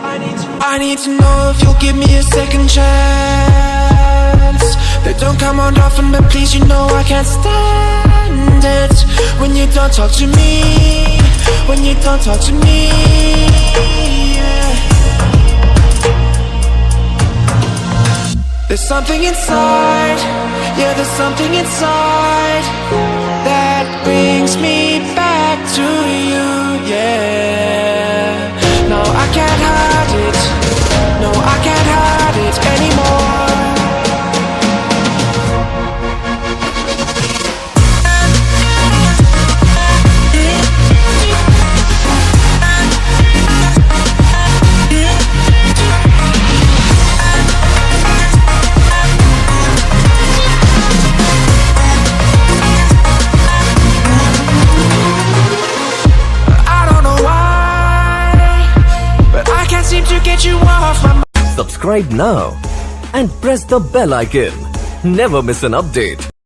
I need to know if you'll give me a second chance. They don't come on often, but please, you know I can't stand it when you don't talk to me, when you don't talk to me, yeah. There's something inside, yeah, there's something inside that brings me back to you, yeah. No, I can't hide it, no, I can't hide it anymore. Subscribe now and press the bell icon. Never miss an update.